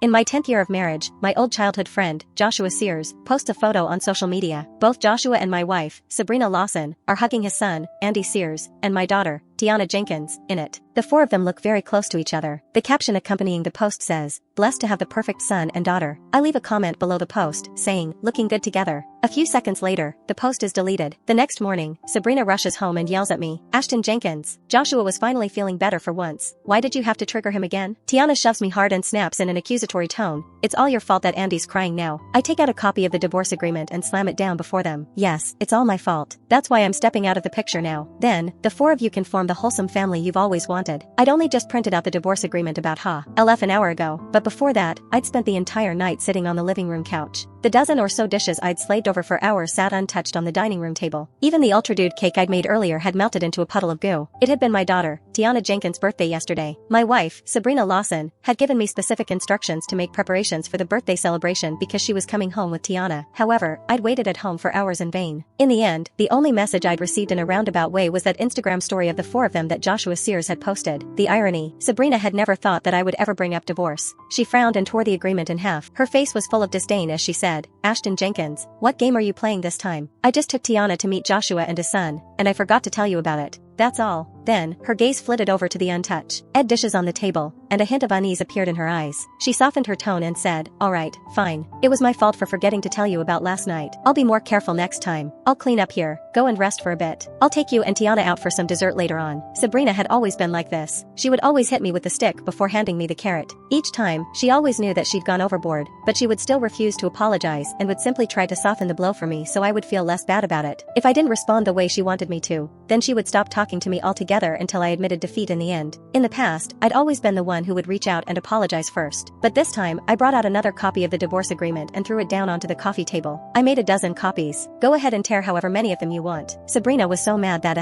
In my 10th year of marriage, my old childhood friend, Joshua Sears, posts a photo on social media. Both Joshua and my wife, Sabrina Lawson, are hugging his son, Andy Sears, and my daughter, Tiana Jenkins, in it. The four of them look very close to each other. The caption accompanying the post says, "Blessed to have the perfect son and daughter." I leave a comment below the post, saying, "Looking good together." A few seconds later, the post is deleted. The next morning, Sabrina rushes home and yells at me, "Ashton Jenkins, Joshua was finally feeling better for once. Why did you have to trigger him again?" Tiana shoves me hard and snaps in an accusatory tone, "It's all your fault that Andy's crying now." I take out a copy of the divorce agreement and slam it down before them. Yes, it's all my fault. That's why I'm stepping out of the picture now. Then, the four of you can form the wholesome family you've always wanted. I'd only just printed out the divorce agreement about LF an hour ago, but before that, I'd spent the entire night sitting on the living room couch. The dozen or so dishes I'd slaved over for hours sat untouched on the dining room table. Even the ultra-dude cake I'd made earlier had melted into a puddle of goo. It had been my daughter, Tiana Jenkins' birthday yesterday. My wife, Sabrina Lawson, had given me specific instructions to make preparations for the birthday celebration because she was coming home with Tiana. However, I'd waited at home for hours in vain. In the end, the only message I'd received in a roundabout way was that Instagram story of the four of them that Joshua Sears had posted. The irony, Sabrina had never thought that I would ever bring up divorce. She frowned and tore the agreement in half. Her face was full of disdain as she said, "Ashton Jenkins, what game are you playing this time? I just took Tiana to meet Joshua and his son, and I forgot to tell you about it. That's all." Then, her gaze flitted over to the untouched dishes on the table, and a hint of unease appeared in her eyes. She softened her tone and said, "All right, fine. It was my fault for forgetting to tell you about last night. I'll be more careful next time. I'll clean up here, go and rest for a bit. I'll take you and Tiana out for some dessert later on." Sabrina had always been like this. She would always hit me with the stick before handing me the carrot. Each time, she always knew that she'd gone overboard, but she would still refuse to apologize and would simply try to soften the blow for me so I would feel less bad about it. If I didn't respond the way she wanted me to, then she would stop talking to me altogether until I admitted defeat in the end. In the past, I'd always been the one who would reach out and apologize first. But this time, I brought out another copy of the divorce agreement and threw it down onto the coffee table. I made a dozen copies. Go ahead and tear however many of them you want. Sabrina was so mad that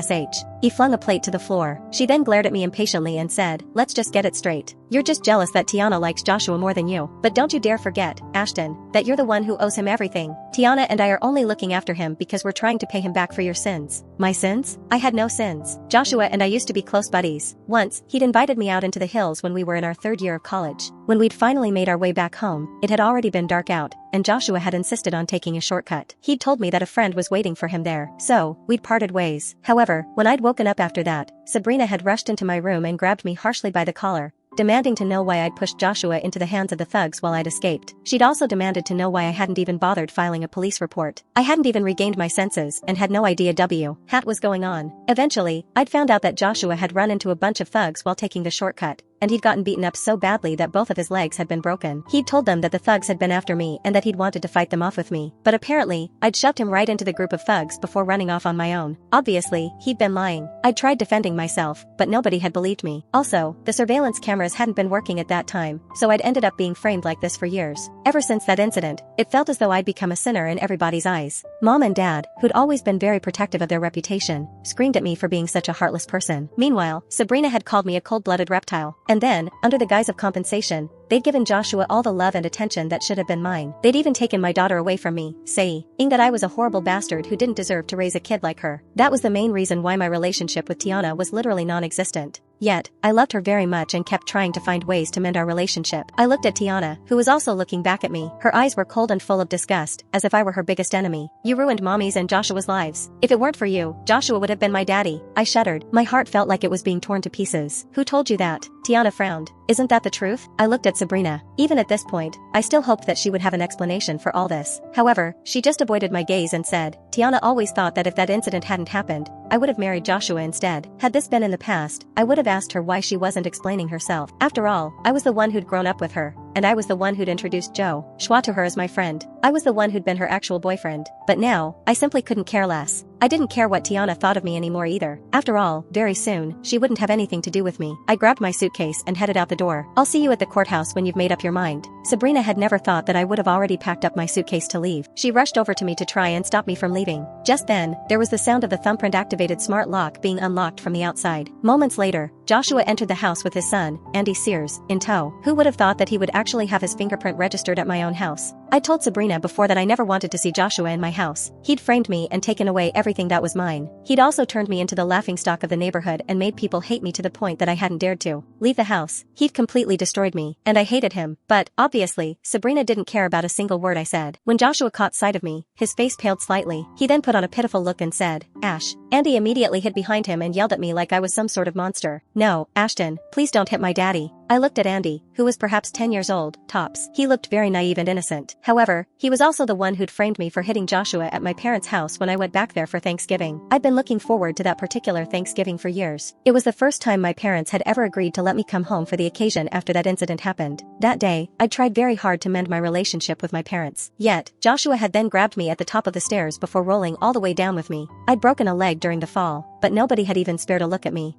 he flung a plate to the floor. She then glared at me impatiently and said, "Let's just get it straight. You're just jealous that Tiana likes Joshua more than you. But don't you dare forget, Ashton, that you're the one who owes him everything. Tiana and I are only looking after him because we're trying to pay him back for your sins." My sins? I had no sins. Joshua and I used to be close buddies. Once, he'd invited me out into the hills when we were in our third year of college. When we'd finally made our way back home, it had already been dark out, and Joshua had insisted on taking a shortcut. He'd told me that a friend was waiting for him there, so we'd parted ways. However, when I'd woken up after that, Sabrina had rushed into my room and grabbed me harshly by the collar, demanding to know why I'd pushed Joshua into the hands of the thugs while I'd escaped. She'd also demanded to know why I hadn't even bothered filing a police report. I hadn't even regained my senses and had no idea what was going on. Eventually, I'd found out that Joshua had run into a bunch of thugs while taking the shortcut, and he'd gotten beaten up so badly that both of his legs had been broken. He'd told them that the thugs had been after me and that he'd wanted to fight them off with me, but apparently, I'd shoved him right into the group of thugs before running off on my own. Obviously, he'd been lying. I'd tried defending myself, but nobody had believed me. Also, the surveillance cameras hadn't been working at that time, so I'd ended up being framed like this for years. Ever since that incident, it felt as though I'd become a sinner in everybody's eyes. Mom and Dad, who'd always been very protective of their reputation, screamed at me for being such a heartless person. Meanwhile, Sabrina had called me a cold-blooded reptile. And then, under the guise of compensation, they'd given Joshua all the love and attention that should have been mine. They'd even taken my daughter away from me, saying that I was a horrible bastard who didn't deserve to raise a kid like her. That was the main reason why my relationship with Tiana was literally non-existent. Yet, I loved her very much and kept trying to find ways to mend our relationship. I looked at Tiana, who was also looking back at me. Her eyes were cold and full of disgust, as if I were her biggest enemy. "You ruined Mommy's and Joshua's lives. If it weren't for you, Joshua would have been my daddy." I shuddered. My heart felt like it was being torn to pieces. "Who told you that?" Tiana frowned. "Isn't that the truth?" I looked at Sabrina. Even at this point, I still hoped that she would have an explanation for all this. However, she just avoided my gaze and said, "Tiana always thought that if that incident hadn't happened, I would have married Joshua instead. Had this been in the past, I would have asked her why she wasn't explaining herself. After all, I was the one who'd grown up with her, and I was the one who'd introduced Joshua to her as my friend. I was the one who'd been her actual boyfriend. But now, I simply couldn't care less. I didn't care what Tiana thought of me anymore either. After all, very soon, she wouldn't have anything to do with me. I grabbed my suitcase and headed out the door. "I'll see you at the courthouse when you've made up your mind." Sabrina had never thought that I would have already packed up my suitcase to leave. She rushed over to me to try and stop me from leaving. Just then, there was the sound of the thumbprint-activated smart lock being unlocked from the outside. Moments later, Joshua entered the house with his son, Andy Sears, in tow. Who would have thought that he would actually have his fingerprint registered at my own house? I told Sabrina before that I never wanted to see Joshua in my house. He'd framed me and taken away everything everything that was mine. He'd also turned me into the laughingstock of the neighborhood and made people hate me to the point that I hadn't dared to leave the house. He'd completely destroyed me, and I hated him. But, obviously, Sabrina didn't care about a single word I said. When Joshua caught sight of me, his face paled slightly. He then put on a pitiful look and said, "Ash." Andy immediately hid behind him and yelled at me like I was some sort of monster. "No, Ashton, please don't hit my daddy." I looked at Andy, who was perhaps 10 years old, tops. He looked very naive and innocent. However, he was also the one who'd framed me for hitting Joshua at my parents' house when I went back there for Thanksgiving. I'd been looking forward to that particular Thanksgiving for years. It was the first time my parents had ever agreed to let me come home for the occasion after that incident happened. That day, I'd tried very hard to mend my relationship with my parents. Yet, Joshua had then grabbed me at the top of the stairs before rolling all the way down with me. I'd broken a leg during the fall, but nobody had even spared a look at me.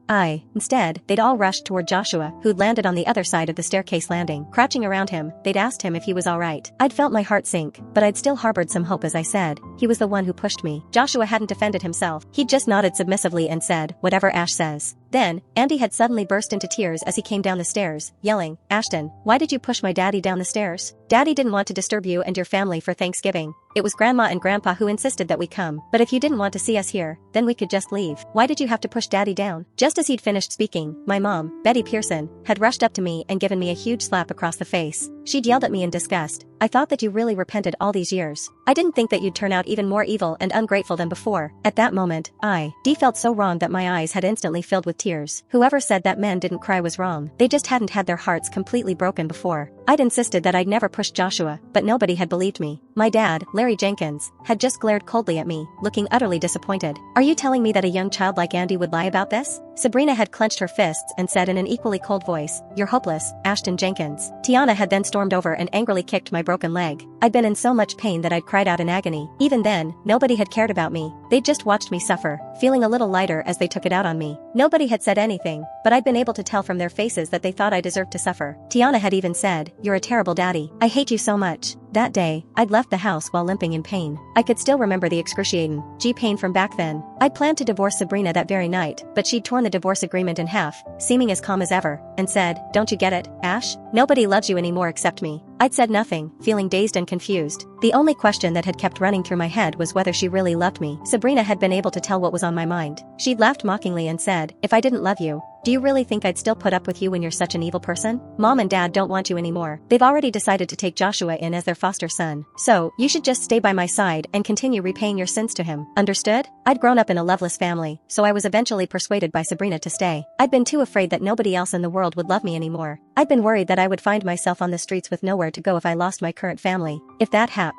Instead, they'd all rushed toward Joshua, who'd landed on the other side of the staircase landing. Crouching around him, they'd asked him if he was alright. I'd felt my heart sink, but I'd still harbored some hope as I said, "He was the one who pushed me." Joshua hadn't defended himself. He'd just nodded submissively and said, "Whatever Ash says." Then, Andy had suddenly burst into tears as he came down the stairs, yelling, "Ashton, why did you push my daddy down the stairs? Daddy didn't want to disturb you and your family for Thanksgiving. It was Grandma and Grandpa who insisted that we come. But if you didn't want to see us here, then we could just leave. Why did you have to push Daddy down?" Just as he'd finished speaking, my mom, Betty Pearson, had rushed up to me and given me a huge slap across the face. She'd yelled at me in disgust, "I thought that you really repented all these years. I didn't think that you'd turn out even more evil and ungrateful than before." At that moment, I felt so wrong that my eyes had instantly filled with tears. Whoever said that men didn't cry was wrong. They just hadn't had their hearts completely broken before. I'd insisted that I'd never pushed Joshua, but nobody had believed me. My dad, Larry Jenkins, had just glared coldly at me, looking utterly disappointed. "Are you telling me that a young child like Andy would lie about this?" Sabrina had clenched her fists and said in an equally cold voice, "You're hopeless, Ashton Jenkins." Tiana had then stormed over and angrily kicked my broken leg. I'd been in so much pain that I'd cried out in agony. Even then, nobody had cared about me. They'd just watched me suffer, feeling a little lighter as they took it out on me. Nobody had said anything, but I'd been able to tell from their faces that they thought I deserved to suffer. Tiana had even said, "You're a terrible daddy. I hate you so much." That day, I'd left the house while limping in pain. I could still remember the excruciating pain from back then. I'd planned to divorce Sabrina that very night, but she'd torn the divorce agreement in half, seeming as calm as ever, and said, "Don't you get it, Ash? Nobody loves you anymore except me." I'd said nothing, feeling dazed and confused. The only question that had kept running through my head was whether she really loved me. Sabrina had been able to tell what was on my mind. She'd laughed mockingly and said, "If I didn't love you, do you really think I'd still put up with you when you're such an evil person? Mom and Dad don't want you anymore. They've already decided to take Joshua in as their foster son. So, you should just stay by my side and continue repaying your sins to him. Understood?" I'd grown up in a loveless family, so I was eventually persuaded by Sabrina to stay. I'd been too afraid that nobody else in the world would love me anymore. I'd been worried that I would find myself on the streets with nowhere to go if I lost my current family. If that happened,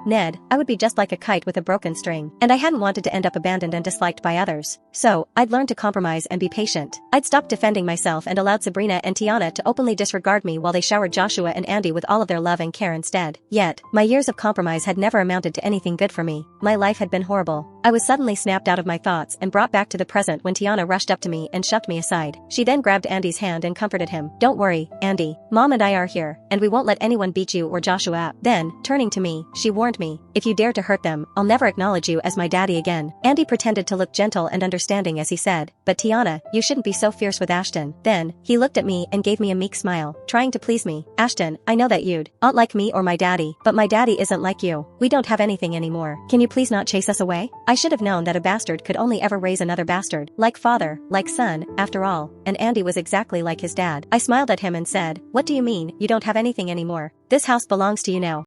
I would be just like a kite with a broken string, and I hadn't wanted to end up abandoned and disliked by others. So, I'd learned to compromise and be patient. I'd stopped defending myself and allowed Sabrina and Tiana to openly disregard me while they showered Joshua and Andy with all of their love and care instead. Yet, my years of compromise had never amounted to anything good for me. My life had been horrible. I was suddenly snapped out of my thoughts and brought back to the present when Tiana rushed up to me and shoved me aside. She then grabbed Andy's hand and comforted him. "Don't worry, Andy. Mom and I are here, and we won't let anyone beat you or Joshua up." Then, turning to me, she warned me, "If you dare to hurt them, I'll never acknowledge you as my daddy again." Andy pretended to look gentle and understanding as he said, "But Tiana, you shouldn't be so fierce with Ashton." Then, he looked at me and gave me a meek smile, trying to please me. "Ashton, I know that you'd not like me or my daddy, but my daddy isn't like you. We don't have anything anymore. Can you please not chase us away?" I should have known that a bastard could only ever raise another bastard. Like father, like son, after all, and Andy was exactly like his dad. I smiled at him and said, "What do you mean, you don't have anything anymore? This house belongs to you now."